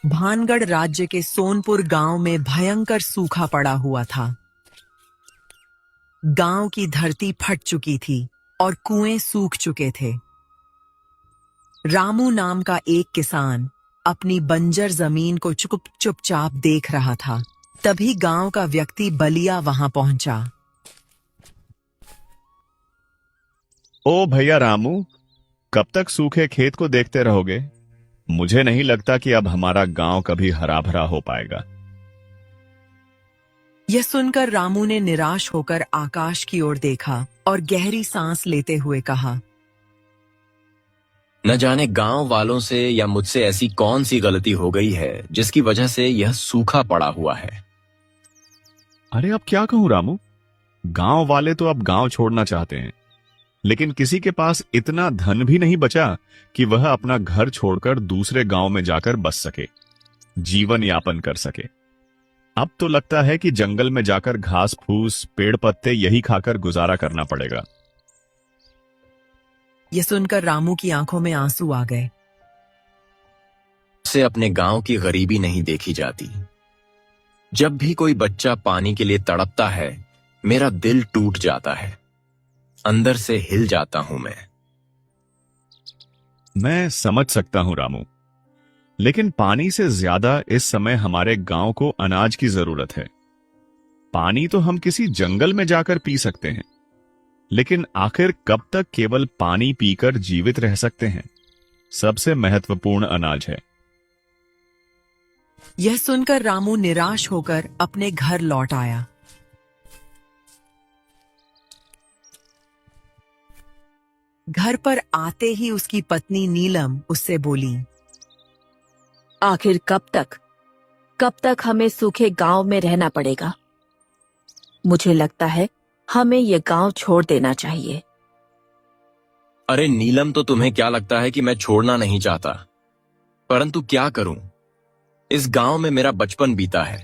भानगढ़ राज्य के सोनपुर गांव में भयंकर सूखा पड़ा हुआ था। गांव की धरती फट चुकी थी और कुएं सूख चुके थे। रामू नाम का एक किसान अपनी बंजर जमीन को चुपचाप देख रहा था। तभी गांव का व्यक्ति बलिया वहां पहुंचा। ओ भैया रामू, कब तक सूखे खेत को देखते रहोगे? मुझे नहीं लगता कि अब हमारा गांव कभी हरा भरा हो पाएगा। यह सुनकर रामू ने निराश होकर आकाश की ओर देखा और गहरी सांस लेते हुए कहा, न जाने गांव वालों से या मुझसे ऐसी कौन सी गलती हो गई है जिसकी वजह से यह सूखा पड़ा हुआ है। अरे अब क्या कहूं रामू, गांव वाले तो अब गांव छोड़ना चाहते हैं, लेकिन किसी के पास इतना धन भी नहीं बचा कि वह अपना घर छोड़कर दूसरे गांव में जाकर बस सके, जीवन यापन कर सके। अब तो लगता है कि जंगल में जाकर घास फूस पेड़ पत्ते यही खाकर गुजारा करना पड़ेगा। यह सुनकर रामू की आंखों में आंसू आ गए। से अपने गांव की गरीबी नहीं देखी जाती। जब भी कोई बच्चा पानी के लिए तड़पता है, मेरा दिल टूट जाता है, अंदर से हिल जाता हूं मैं समझ सकता हूं रामू, लेकिन पानी से ज्यादा इस समय हमारे गांव को अनाज की जरूरत है। पानी तो हम किसी जंगल में जाकर पी सकते हैं, लेकिन आखिर कब तक केवल पानी पीकर जीवित रह सकते हैं? सबसे महत्वपूर्ण अनाज है। यह सुनकर रामू निराश होकर अपने घर लौट आया। घर पर आते ही उसकी पत्नी नीलम उससे बोली, आखिर कब तक हमें सूखे गांव में रहना पड़ेगा? मुझे लगता है हमें यह गांव छोड़ देना चाहिए। अरे नीलम, तो तुम्हें क्या लगता है कि मैं छोड़ना नहीं चाहता? परंतु क्या करूं? इस गांव में मेरा बचपन बीता है।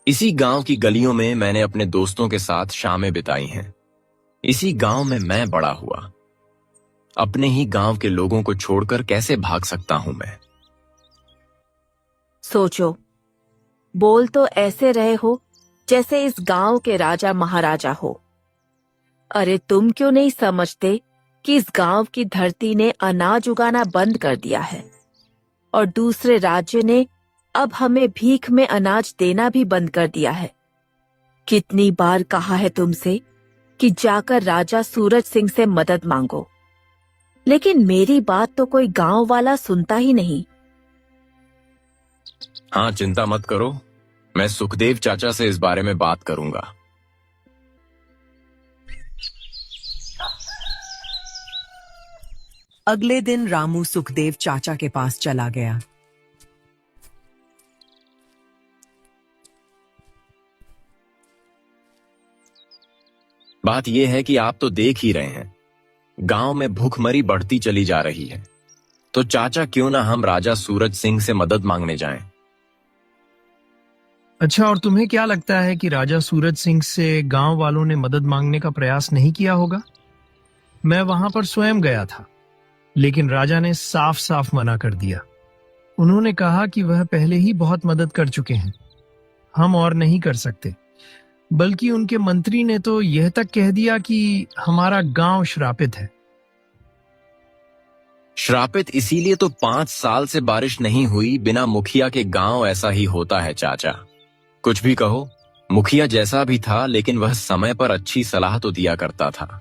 इसी गांव की गलियों में मैंने अपने दोस्तों के साथ शामें बिताई हैं। इसी गांव में मैं बड़ा हुआ। अपने ही गांव के लोगों को छोड़कर कैसे भाग सकता हूं मैं? सोचो, बोल तो ऐसे रहे हो जैसे इस गांव के राजा महाराजा हो। अरे तुम क्यों नहीं समझते कि इस गांव की धरती ने अनाज उगाना बंद कर दिया है और दूसरे राज्य ने अब हमें भीख में अनाज देना भी बंद कर दिया है। कितनी बार कहा है तुमसे कि जाकर राजा सूरज सिंह से मदद मांगो, लेकिन मेरी बात तो कोई गांव वाला सुनता ही नहीं। हाँ, चिंता मत करो, मैं सुखदेव चाचा से इस बारे में बात करूंगा। अगले दिन रामू सुखदेव चाचा के पास चला गया। बात यह है कि आप तो देख ही रहे हैं, गांव में भूखमरी बढ़ती चली जा रही है। तो चाचा, क्यों ना हम राजा सूरज सिंह से मदद मांगने जाएं? अच्छा, और तुम्हें क्या लगता है कि राजा सूरज सिंह से गांव वालों ने मदद मांगने का प्रयास नहीं किया होगा? मैं वहां पर स्वयं गया था, लेकिन राजा ने साफ साफ मना कर दिया। उन्होंने कहा कि वह पहले ही बहुत मदद कर चुके हैं, हम और नहीं कर सकते। बल्कि उनके मंत्री ने तो यह तक कह दिया कि हमारा गांव श्रापित है। श्रापित इसीलिए तो 5 साल से बारिश नहीं हुई। बिना मुखिया के गांव ऐसा ही होता है चाचा। कुछ भी कहो, मुखिया जैसा भी था, लेकिन वह समय पर अच्छी सलाह तो दिया करता था।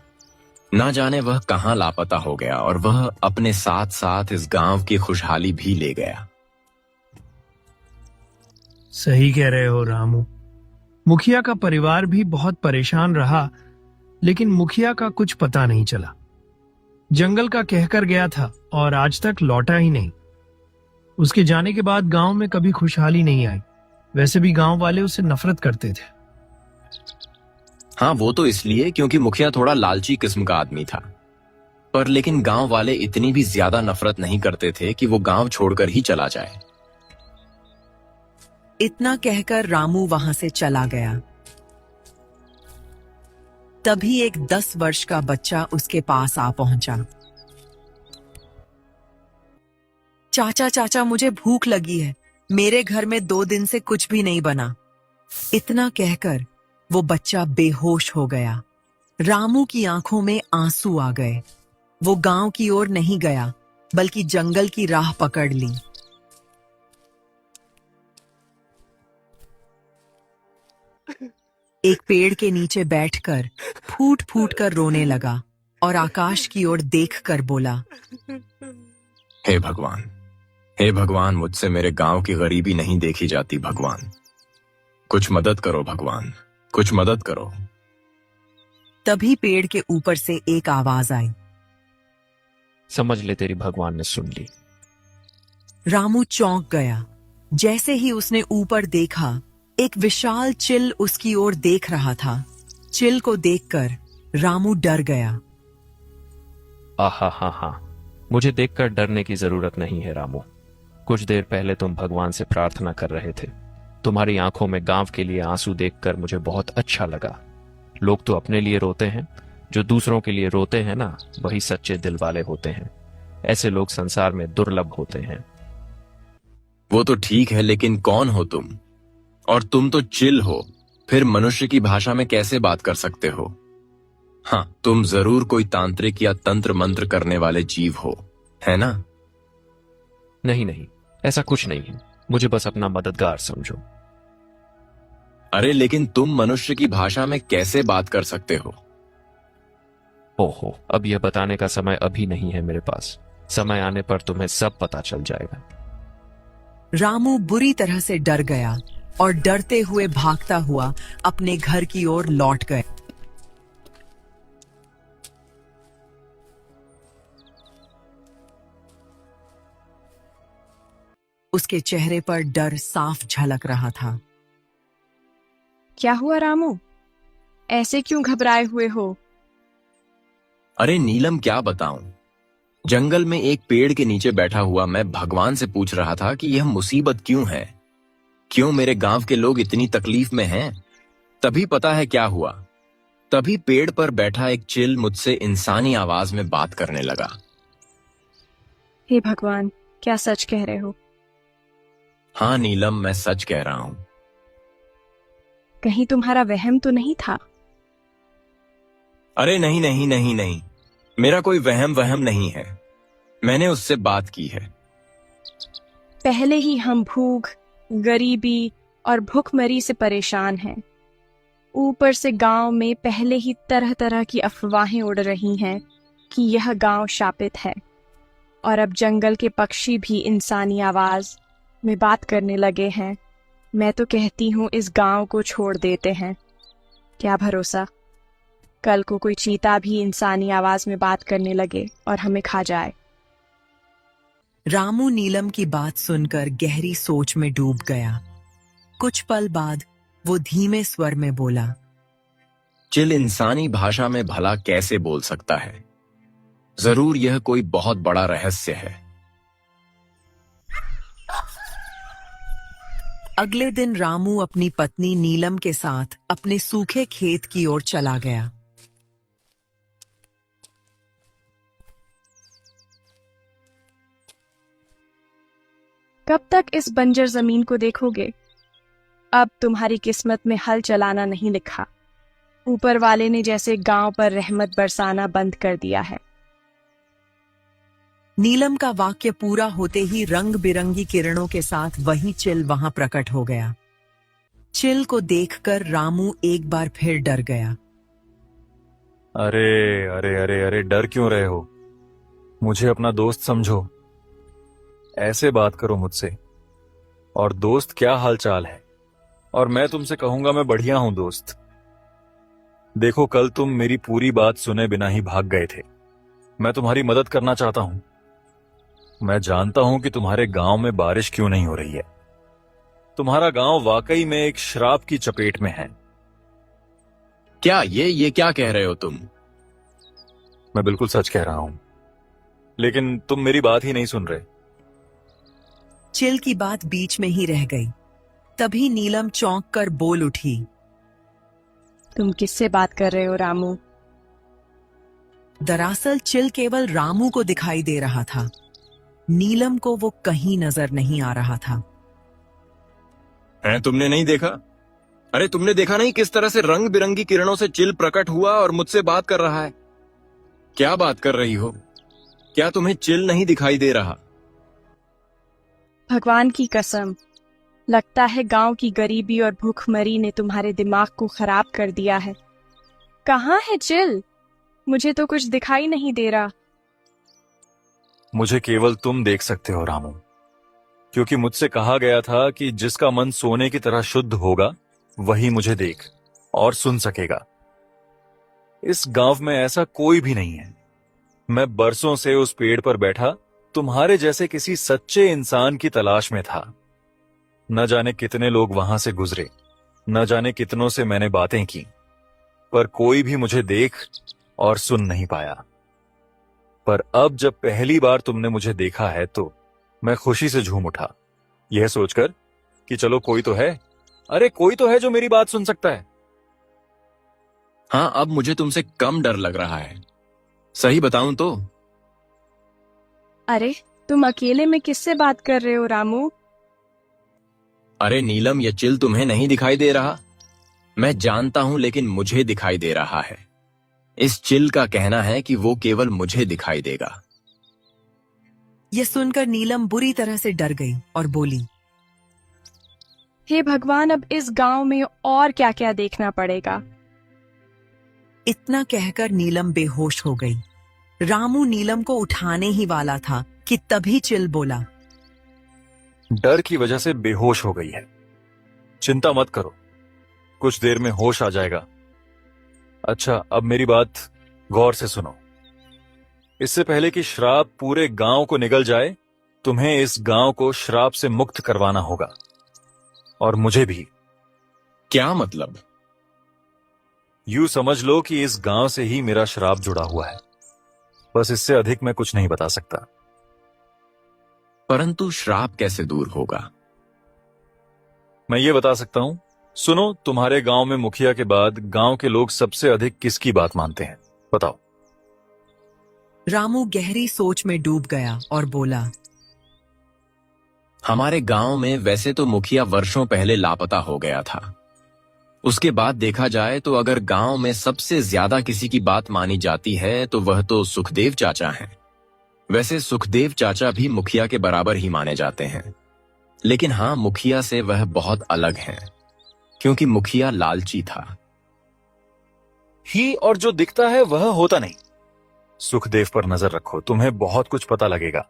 ना जाने वह कहां लापता हो गया और वह अपने साथ साथ इस गांव की खुशहाली भी ले गया। सही कह रहे हो रामू, मुखिया का परिवार भी बहुत परेशान रहा, लेकिन मुखिया का कुछ पता नहीं चला। जंगल का कहकर गया था और आज तक लौटा ही नहीं। उसके जाने के बाद गांव में कभी खुशहाली नहीं आई। वैसे भी गांव वाले उससे नफरत करते थे। हाँ, वो तो इसलिए क्योंकि मुखिया थोड़ा लालची किस्म का आदमी था। पर लेकिन गांव वाले इतनी भी ज्यादा नफरत नहीं करते थे कि वो गांव छोड़कर ही चला जाए। इतना कहकर रामू वहां से चला गया। तभी एक 10 वर्ष का बच्चा उसके पास आ पहुंचा। चाचा चाचा, मुझे भूख लगी है, मेरे घर में 2 दिन से कुछ भी नहीं बना। इतना कहकर वो बच्चा बेहोश हो गया। रामू की आंखों में आंसू आ गए। वो गांव की ओर नहीं गया, बल्कि जंगल की राह पकड़ ली। एक पेड़ के नीचे बैठकर फूट फूट कर रोने लगा और आकाश की ओर देखकर बोला, हे भगवान, हे भगवान, मुझसे मेरे गांव की गरीबी नहीं देखी जाती। भगवान, कुछ मदद करो। भगवान, कुछ मदद करो। तभी पेड़ के ऊपर से एक आवाज आई। समझ ले तेरी भगवान ने सुन ली। रामू चौंक गया। जैसे ही उसने ऊपर देखा, एक विशाल चिल उसकी ओर देख रहा था। चिल को देखकर रामू डर गया। आहा हा हा, मुझे देखकर डरने की जरूरत नहीं है रामू। कुछ देर पहले तुम भगवान से प्रार्थना कर रहे थे। तुम्हारी आंखों में गांव के लिए आंसू देखकर मुझे बहुत अच्छा लगा। लोग तो अपने लिए रोते हैं, जो दूसरों के लिए रोते हैं ना, वही सच्चे दिल वाले होते हैं। ऐसे लोग संसार में दुर्लभ होते हैं। वो तो ठीक है, लेकिन कौन हो तुम? और तुम तो चिल हो, फिर मनुष्य की भाषा में कैसे बात कर सकते हो? हाँ, तुम जरूर कोई तांत्रिक या तंत्र मंत्र करने वाले जीव हो, है ना? नहीं नहीं, ऐसा कुछ नहीं है। मुझे बस अपना मददगार समझो। अरे लेकिन तुम मनुष्य की भाषा में कैसे बात कर सकते हो? ओहो, अब यह बताने का समय अभी नहीं है मेरे पास। समय आने पर तुम्हें सब पता चल जाएगा। रामू बुरी तरह से डर गया और डरते हुए भागता हुआ अपने घर की ओर लौट गया। उसके चेहरे पर डर साफ झलक रहा था। क्या हुआ रामू? ऐसे क्यों घबराए हुए हो? अरे नीलम, क्या बताऊं। जंगल में एक पेड़ के नीचे बैठा हुआ मैं भगवान से पूछ रहा था कि यह मुसीबत क्यों है, क्यों मेरे गांव के लोग इतनी तकलीफ में हैं। तभी पता है क्या हुआ। तभी पेड़ पर बैठा एक चिल मुझसे इंसानी आवाज में बात करने लगा। हे भगवान, क्या सच कह रहे हो? हाँ नीलम, मैं सच कह रहा हूं। कहीं तुम्हारा वहम तो नहीं था? अरे नहीं नहीं नहीं नहीं, मेरा कोई वहम नहीं है। मैंने उससे बात की है। पहले ही हम भूख, गरीबी और भूखमरी से परेशान हैं। ऊपर से गांव में पहले ही तरह तरह की अफवाहें उड़ रही हैं कि यह गांव शापित है। और अब जंगल के पक्षी भी इंसानी आवाज में बात करने लगे हैं। मैं तो कहती हूँ इस गांव को छोड़ देते हैं। क्या भरोसा, कल को कोई चीता भी इंसानी आवाज में बात करने लगे और हमें खा जाए। रामू नीलम की बात सुनकर गहरी सोच में डूब गया। कुछ पल बाद वो धीमे स्वर में बोला, चिल इंसानी भाषा में भला कैसे बोल सकता है? जरूर यह कोई बहुत बड़ा रहस्य है। अगले दिन रामू अपनी पत्नी नीलम के साथ अपने सूखे खेत की ओर चला गया। कब तक इस बंजर जमीन को देखोगे? अब तुम्हारी किस्मत में हल चलाना नहीं लिखा। ऊपर वाले ने जैसे गांव पर रहमत बरसाना बंद कर दिया है। नीलम का वाक्य पूरा होते ही रंग बिरंगी किरणों के साथ वही चिल वहां प्रकट हो गया। चिल को देखकर रामू एक बार फिर डर गया। अरे अरे अरे अरे, डर क्यों रहे हो? मुझे अपना दोस्त समझो। ऐसे बात करो मुझसे। और दोस्त, क्या हाल चाल है? और मैं तुमसे कहूंगा मैं बढ़िया हूं दोस्त। देखो, कल तुम मेरी पूरी बात सुने बिना ही भाग गए थे। मैं तुम्हारी मदद करना चाहता हूं। मैं जानता हूं कि तुम्हारे गांव में बारिश क्यों नहीं हो रही है। तुम्हारा गांव वाकई में एक श्राप की चपेट में है। क्या ये क्या कह रहे हो तुम? मैं बिल्कुल सच कह रहा हूं, लेकिन तुम मेरी बात ही नहीं सुन रहे। चिल की बात बीच में ही रह गई। तभी नीलम चौंक कर बोल उठी, तुम किससे बात कर रहे हो रामू? दरअसल चिल केवल रामू को दिखाई दे रहा था। नीलम को वो कहीं नजर नहीं आ रहा था। हैं, तुमने नहीं देखा? अरे तुमने देखा नहीं किस तरह से रंग बिरंगी किरणों से चिल प्रकट हुआ और मुझसे बात कर रहा है? क्या बात कर रही हो? क्या तुम्हें चिल नहीं दिखाई दे रहा? भगवान की कसम, लगता है गांव की गरीबी और भूखमरी ने तुम्हारे दिमाग को खराब कर दिया है। कहाँ है चिल? मुझे तो कुछ दिखाई नहीं दे रहा। मुझे केवल तुम देख सकते हो रामू, क्योंकि मुझसे कहा गया था कि जिसका मन सोने की तरह शुद्ध होगा वही मुझे देख और सुन सकेगा। इस गांव में ऐसा कोई भी नहीं है। मैं बरसों से उस पेड़ पर बैठा तुम्हारे जैसे किसी सच्चे इंसान की तलाश में था। न जाने कितने लोग वहां से गुजरे, न जाने कितनों से मैंने बातें की, पर कोई भी मुझे देख और सुन नहीं पाया। पर अब जब पहली बार तुमने मुझे देखा है तो मैं खुशी से झूम उठा, यह सोचकर कि चलो कोई तो है, अरे कोई तो है जो मेरी बात सुन सकता है। हाँ, अब मुझे तुमसे कम डर लग रहा है। सही बताऊं तो। अरे तुम अकेले में किससे बात कर रहे हो रामू? अरे नीलम, ये चिल तुम्हें नहीं दिखाई दे रहा? मैं जानता हूं, लेकिन मुझे दिखाई दे रहा है। इस चिल का कहना है कि वो केवल मुझे दिखाई देगा। यह सुनकर नीलम बुरी तरह से डर गई और बोली, हे भगवान, अब इस गांव में और क्या क्या देखना पड़ेगा। इतना कहकर नीलम बेहोश हो गई। रामू नीलम को उठाने ही वाला था कि तभी चिल बोला, डर की वजह से बेहोश हो गई है। चिंता मत करो, कुछ देर में होश आ जाएगा। अच्छा, अब मेरी बात गौर से सुनो। इससे पहले कि श्राप पूरे गांव को निगल जाए, तुम्हें इस गांव को श्राप से मुक्त करवाना होगा, और मुझे भी। क्या मतलब? यूं समझ लो कि इस गांव से ही मेरा श्राप जुड़ा हुआ है। बस इससे अधिक मैं कुछ नहीं बता सकता। परंतु श्राप कैसे दूर होगा? मैं ये बता सकता हूं। सुनो, तुम्हारे गांव में मुखिया के बाद गांव के लोग सबसे अधिक किसकी बात मानते हैं? बताओ। रामू गहरी सोच में डूब गया और बोला, हमारे गांव में वैसे तो मुखिया वर्षों पहले लापता हो गया था। उसके बाद देखा जाए तो अगर गांव में सबसे ज्यादा किसी की बात मानी जाती है तो वह तो सुखदेव चाचा हैं। वैसे सुखदेव चाचा भी मुखिया के बराबर ही माने जाते हैं, लेकिन हाँ, मुखिया से वह बहुत अलग हैं, क्योंकि मुखिया लालची था। ही और जो दिखता है वह होता नहीं। सुखदेव पर नजर रखो, तुम्हें बहुत कुछ पता लगेगा।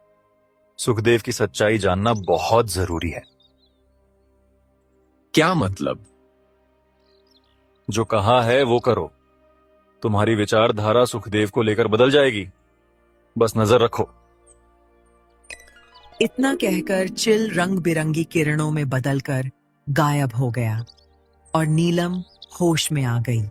सुखदेव की सच्चाई जानना बहुत जरूरी है। क्या मतलब? जो कहा है वो करो। तुम्हारी विचारधारा सुखदेव को लेकर बदल जाएगी, बस नजर रखो। इतना कहकर चिल रंग बिरंगी किरणों में बदलकर गायब हो गया और नीलम होश में आ गई।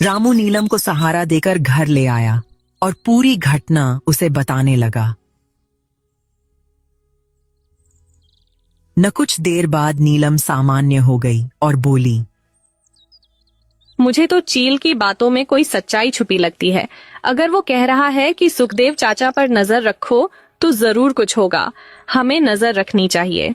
रामू नीलम को सहारा देकर घर ले आया और पूरी घटना उसे बताने लगा। न कुछ देर बाद नीलम सामान्य हो गई और बोली, मुझे तो चील की बातों में कोई सच्चाई छुपी लगती है। अगर वो कह रहा है कि सुखदेव चाचा पर नजर रखो तो जरूर कुछ होगा। हमें नजर रखनी चाहिए।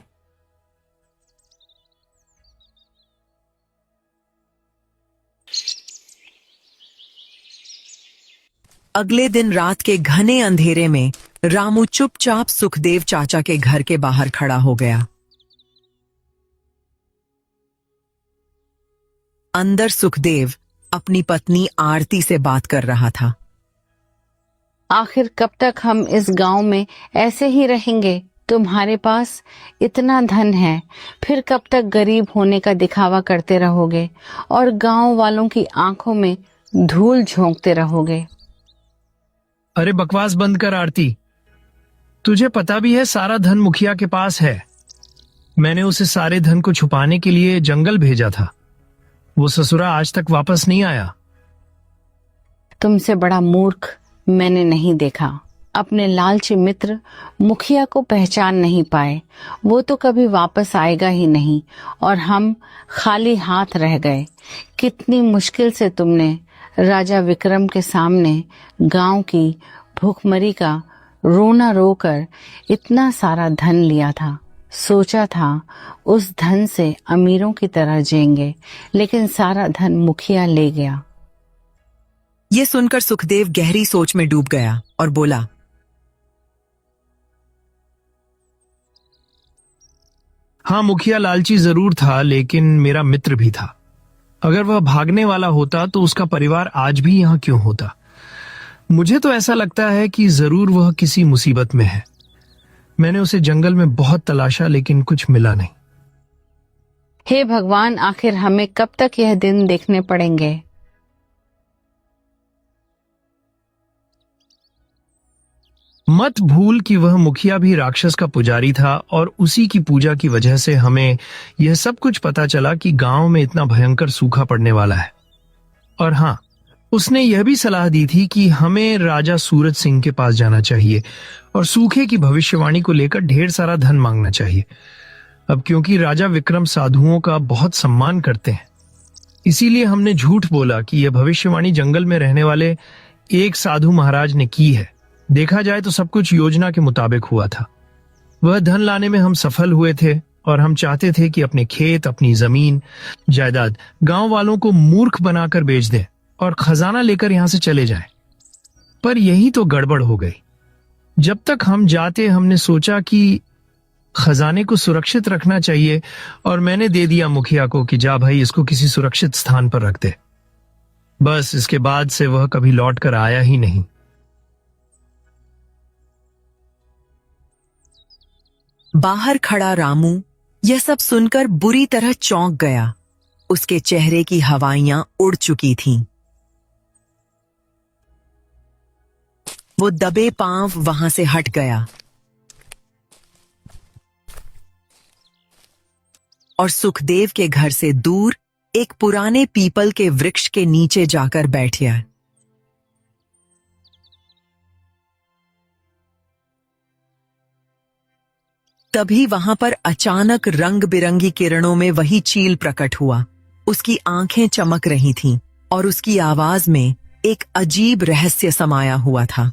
अगले दिन रात के घने अंधेरे में रामू चुपचाप सुखदेव चाचा के घर के बाहर खड़ा हो गया। अंदर सुखदेव अपनी पत्नी आरती से बात कर रहा था। आखिर कब तक हम इस गांव में ऐसे ही रहेंगे? तुम्हारे पास इतना धन है, फिर कब तक गरीब होने का दिखावा करते रहोगे और गांव वालों की आंखों में धूल झोंकते रहोगे? अरे बकवास बंद कर आरती। तुझे पता भी है सारा धन मुखिया के पास है। मैंने उसे सारे धन को छुपाने के लिए जंगल भेजा था। वो ससुरा आज तक वापस नहीं आया। तुमसे बड़ा मूर्ख मैंने नहीं देखा। अपने लालची मित्र मुखिया को पहचान नहीं पाए। वो तो कभी वापस आएगा ही नहीं और हम खाली हाथ रह गए। कितनी मुश्किल से तुमने राजा विक्रम के सामने गांव की भूखमरी का रोना रोकर इतना सारा धन लिया था। सोचा था उस धन से अमीरों की तरह जिएंगे, लेकिन सारा धन मुखिया ले गया। ये सुनकर सुखदेव गहरी सोच में डूब गया और बोला, हाँ, मुखिया लालची जरूर था, लेकिन मेरा मित्र भी था। अगर वह भागने वाला होता तो उसका परिवार आज भी यहाँ क्यों होता? मुझे तो ऐसा लगता है कि जरूर वह किसी मुसीबत में है। मैंने उसे जंगल में बहुत तलाशा, लेकिन कुछ मिला नहीं। हे भगवान, आखिर हमें कब तक यह दिन देखने पड़ेंगे? मत भूल कि वह मुखिया भी राक्षस का पुजारी था, और उसी की पूजा की वजह से हमें यह सब कुछ पता चला कि गांव में इतना भयंकर सूखा पड़ने वाला है। और हाँ, उसने यह भी सलाह दी थी कि हमें राजा सूरज सिंह के पास जाना चाहिए और सूखे की भविष्यवाणी को लेकर ढेर सारा धन मांगना चाहिए। अब क्योंकि राजा विक्रम साधुओं का बहुत सम्मान करते हैं, इसीलिए हमने झूठ बोला कि यह भविष्यवाणी जंगल में रहने वाले एक साधु महाराज ने की है। देखा जाए तो सब कुछ योजना के मुताबिक हुआ था। वह धन लाने में हम सफल हुए थे, और हम चाहते थे कि अपने खेत, अपनी जमीन जायदाद गांव वालों को मूर्ख बनाकर बेच दें और खजाना लेकर यहां से चले जाएं। पर यही तो गड़बड़ हो गई। जब तक हम जाते हमने सोचा कि खजाने को सुरक्षित रखना चाहिए, और मैंने दे दिया मुखिया को कि जा भाई, इसको किसी सुरक्षित स्थान पर रख दे। बस इसके बाद से वह कभी लौट कर आया ही नहीं। बाहर खड़ा रामू यह सब सुनकर बुरी तरह चौंक गया। उसके चेहरे की हवाइयां उड़ चुकी थीं। वो दबे पांव वहां से हट गया और सुखदेव के घर से दूर एक पुराने पीपल के वृक्ष के नीचे जाकर बैठ गया। तभी वहां पर अचानक रंग बिरंगी किरणों में वही चील प्रकट हुआ। उसकी आंखें चमक रही थीं और उसकी आवाज में एक अजीब रहस्य समाया हुआ था।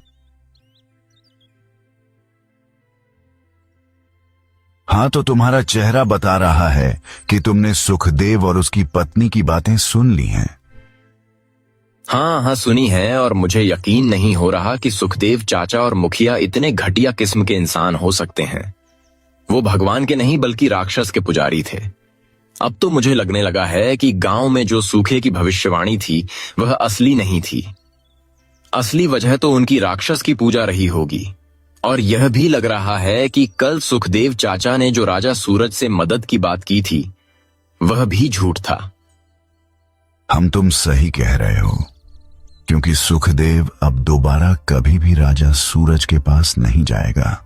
हाँ, तो तुम्हारा चेहरा बता रहा है कि तुमने सुखदेव और उसकी पत्नी की बातें सुन ली हैं। हाँ, सुनी है, और मुझे यकीन नहीं हो रहा कि सुखदेव चाचा और मुखिया इतने घटिया किस्म के इंसान हो सकते हैं। वो भगवान के नहीं बल्कि राक्षस के पुजारी थे। अब तो मुझे लगने लगा है कि गांव में जो सूखे की भविष्यवाणी थी वह असली नहीं थी। असली वजह तो उनकी राक्षस की पूजा रही होगी। और यह भी लग रहा है कि कल सुखदेव चाचा ने जो राजा सूरज से मदद की बात की थी वह भी झूठ था। हम तुम सही कह रहे हो, क्योंकि सुखदेव अब दोबारा कभी भी राजा सूरज के पास नहीं जाएगा,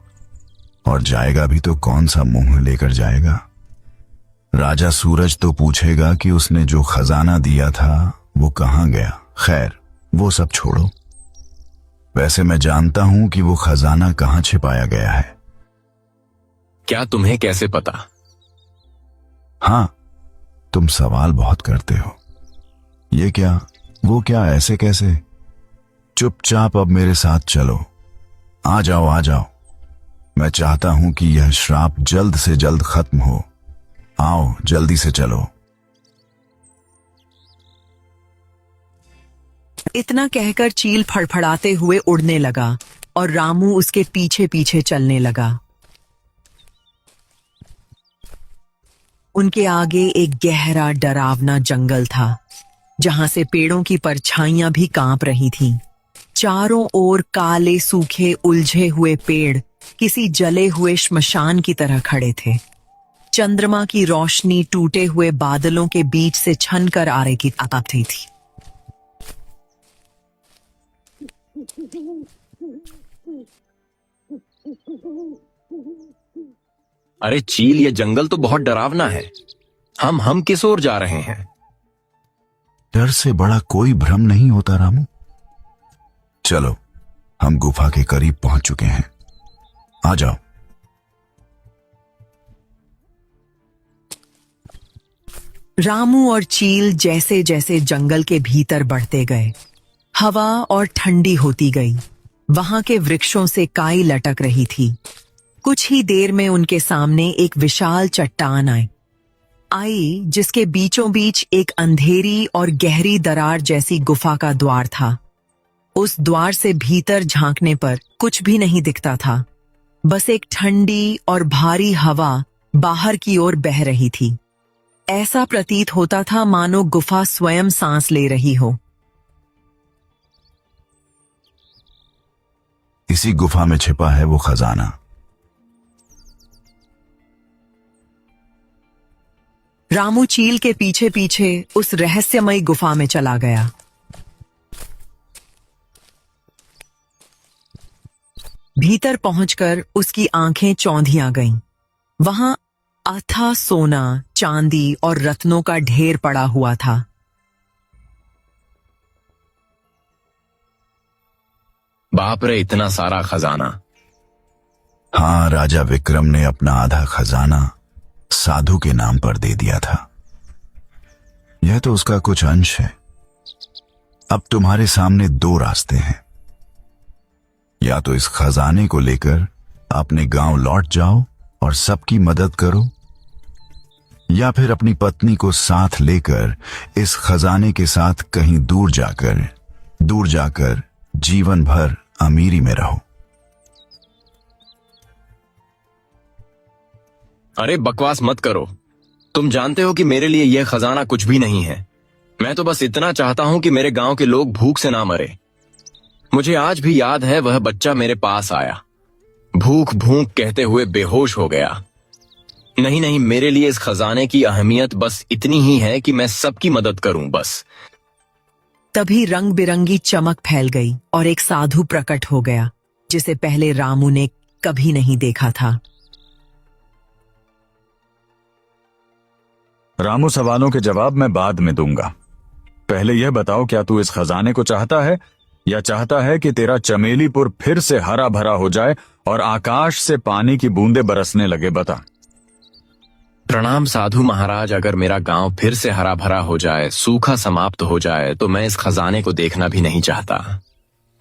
और जाएगा भी तो कौन सा मुंह लेकर जाएगा। राजा सूरज तो पूछेगा कि उसने जो खजाना दिया था वो कहां गया। खैर, वो सब छोड़ो। वैसे मैं जानता हूं कि वो खजाना कहां छिपाया गया है। क्या तुम्हें कैसे पता? हाँ, तुम सवाल बहुत करते हो। ये क्या, वो क्या, ऐसे कैसे? चुपचाप अब मेरे साथ चलो। आ जाओ, आ जाओ। मैं चाहता हूं कि यह श्राप जल्द से जल्द खत्म हो। आओ, जल्दी से चलो। इतना कहकर चील फड़फड़ाते हुए उड़ने लगा और रामू उसके पीछे पीछे चलने लगा। उनके आगे एक गहरा डरावना जंगल था, जहां से पेड़ों की परछाइयां भी कांप रही थीं। चारों ओर काले सूखे उलझे हुए पेड़ किसी जले हुए श्मशान की तरह खड़े थे। चंद्रमा की रोशनी टूटे हुए बादलों के बीच से छनकर आ रही थी। अरे चील, ये जंगल तो बहुत डरावना है। हम किस ओर जा रहे हैं? डर से बड़ा कोई भ्रम नहीं होता रामू। चलो, हम गुफा के करीब पहुंच चुके हैं। आ जाओ। रामू और चील जैसे जैसे जंगल के भीतर बढ़ते गए, हवा और ठंडी होती गई। वहां के वृक्षों से काई लटक रही थी। कुछ ही देर में उनके सामने एक विशाल चट्टान आई जिसके बीचों बीच एक अंधेरी और गहरी दरार जैसी गुफा का द्वार था। उस द्वार से भीतर झांकने पर कुछ भी नहीं दिखता था, बस एक ठंडी और भारी हवा बाहर की ओर बह रही थी। ऐसा प्रतीत होता था मानो गुफा स्वयं सांस ले रही हो। इसी गुफा में छिपा है वो खजाना। रामू चील के पीछे पीछे उस रहस्यमयी गुफा में चला गया। भीतर पहुंचकर उसकी आंखें चौंधिया गईं। वहां अथाह सोना, चांदी और रत्नों का ढेर पड़ा हुआ था। बाप रे, इतना सारा खजाना! हाँ, राजा विक्रम ने अपना आधा खजाना साधु के नाम पर दे दिया था। यह तो उसका कुछ अंश है। अब तुम्हारे सामने दो रास्ते हैं। या तो इस खजाने को लेकर अपने गांव लौट जाओ और सबकी मदद करो, या फिर अपनी पत्नी को साथ लेकर इस खजाने के साथ कहीं दूर जाकर जीवन भर अमीरी में रहो। अरे बकवास मत करो। तुम जानते हो कि मेरे लिए यह खजाना कुछ भी नहीं है। मैं तो बस इतना चाहता हूं कि मेरे गांव के लोग भूख से ना मरे। मुझे आज भी याद है, वह बच्चा मेरे पास आया, भूख भूख कहते हुए बेहोश हो गया। नहीं, मेरे लिए इस खजाने की अहमियत बस इतनी ही है कि मैं सबकी मदद करूं, बस। तभी रंग बिरंगी चमक फैल गई और एक साधु प्रकट हो गया जिसे पहले रामू ने कभी नहीं देखा था। रामू, सवालों के जवाब मैं बाद में दूंगा। पहले यह बताओ, क्या तू इस खजाने को चाहता है या चाहता है कि तेरा चमेलीपुर फिर से हरा भरा हो जाए और आकाश से पानी की बूंदें बरसने लगे? बता। प्रणाम साधु महाराज। अगर मेरा गांव फिर से हरा भरा हो जाए, सूखा समाप्त हो जाए, तो मैं इस खजाने को देखना भी नहीं चाहता।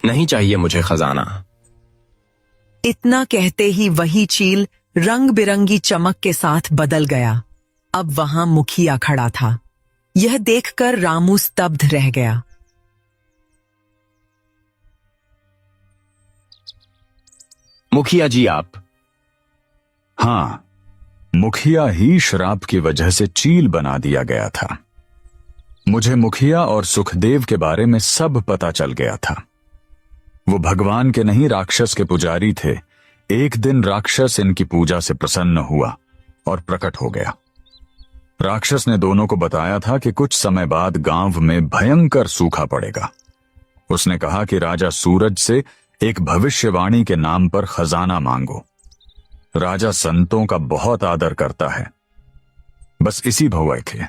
नहीं चाहिए मुझे खजाना। इतना कहते ही वही चील रंग बिरंगी चमक के साथ बदल गया। अब वहां मुखिया खड़ा था। यह देखकर रामू स्तब्ध रह गया। मुखिया जी, आप? हाँ, मुखिया ही श्राप की वजह से चील बना दिया गया था। मुझे मुखिया और सुखदेव के बारे में सब पता चल गया था। वो भगवान के नहीं, राक्षस के पुजारी थे। एक दिन राक्षस इनकी पूजा से प्रसन्न हुआ और प्रकट हो गया। राक्षस ने दोनों को बताया था कि कुछ समय बाद गांव में भयंकर सूखा पड़ेगा। उसने कहा कि राजा सूरज से एक भविष्यवाणी के नाम पर खजाना मांगो। राजा संतों का बहुत आदर करता है। बस इसी भौवेखे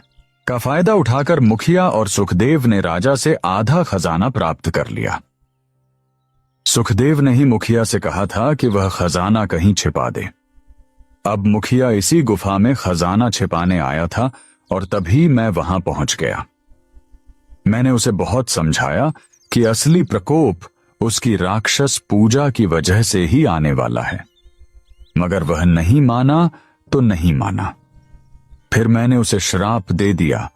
का फायदा उठाकर मुखिया और सुखदेव ने राजा से आधा खजाना प्राप्त कर लिया। सुखदेव ने ही मुखिया से कहा था कि वह खजाना कहीं छिपा दे। अब मुखिया इसी गुफा में खजाना छिपाने आया था और तभी मैं वहां पहुंच गया। मैंने उसे बहुत समझाया कि असली प्रकोप उसकी राक्षस पूजा की वजह से ही आने वाला है, मगर वह नहीं माना तो नहीं माना। फिर मैंने उसे श्राप दे दिया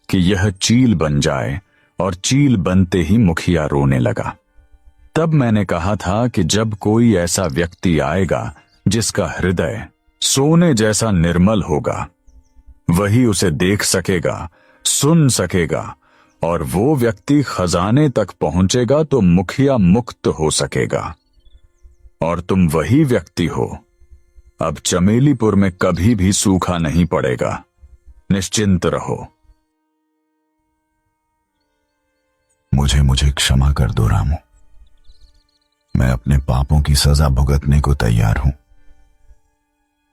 कि यह चील बन जाए और चील बनते ही मुखिया रोने लगा। तब मैंने कहा था कि जब कोई ऐसा व्यक्ति आएगा जिसका हृदय सोने जैसा निर्मल होगा, वही उसे देख सकेगा, सुन सकेगा, और वो व्यक्ति खजाने तक पहुंचेगा तो मुखिया मुक्त हो सकेगा। और तुम वही व्यक्ति हो। अब चमेलीपुर में कभी भी सूखा नहीं पड़ेगा, निश्चिंत रहो। मुझे क्षमा कर दो रामू। मैं अपने पापों की सजा भुगतने को तैयार हूं।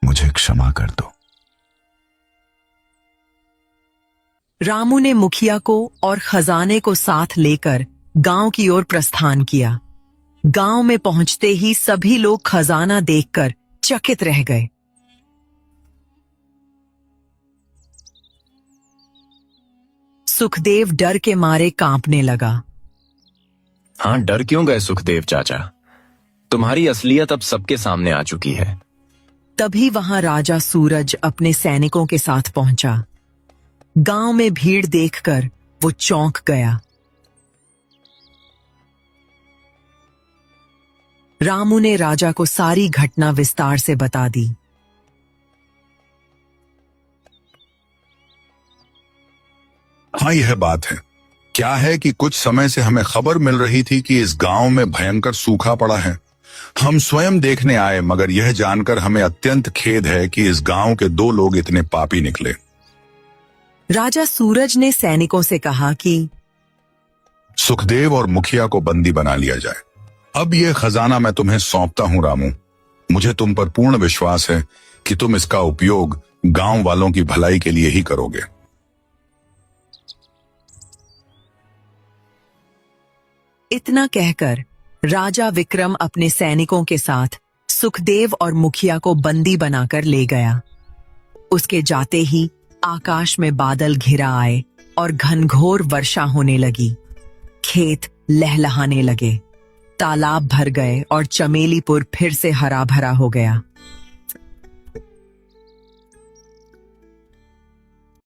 मुझे क्षमा कर दो। रामू ने मुखिया को और खजाने को साथ लेकर गांव की ओर प्रस्थान किया। गांव में पहुंचते ही सभी लोग खजाना देखकर चकित रह गए। सुखदेव डर के मारे कांपने लगा। हाँ, डर क्यों गए सुखदेव चाचा? तुम्हारी असलियत अब सबके सामने आ चुकी है। तभी वहां राजा सूरज अपने सैनिकों के साथ पहुंचा। गांव में भीड़ देखकर वो चौंक गया। रामू ने राजा को सारी घटना विस्तार से बता दी। हाँ, यह बात है। क्या है कि कुछ समय से हमें खबर मिल रही थी कि इस गांव में भयंकर सूखा पड़ा है। हम स्वयं देखने आए, मगर यह जानकर हमें अत्यंत खेद है कि इस गांव के 2 लोग इतने पापी निकले। राजा सूरज ने सैनिकों से कहा कि सुखदेव और मुखिया को बंदी बना लिया जाए। अब यह खजाना मैं तुम्हें सौंपता हूं रामू। मुझे तुम पर पूर्ण विश्वास है कि तुम इसका उपयोग गांव वालों की भलाई के लिए ही करोगे। इतना कहकर राजा विक्रम अपने सैनिकों के साथ सुखदेव और मुखिया को बंदी बनाकर ले गया। उसके जाते ही आकाश में बादल घिरा आए और घनघोर वर्षा होने लगी। खेत लहलहाने लगे, तालाब भर गए और चमेलीपुर फिर से हरा भरा हो गया।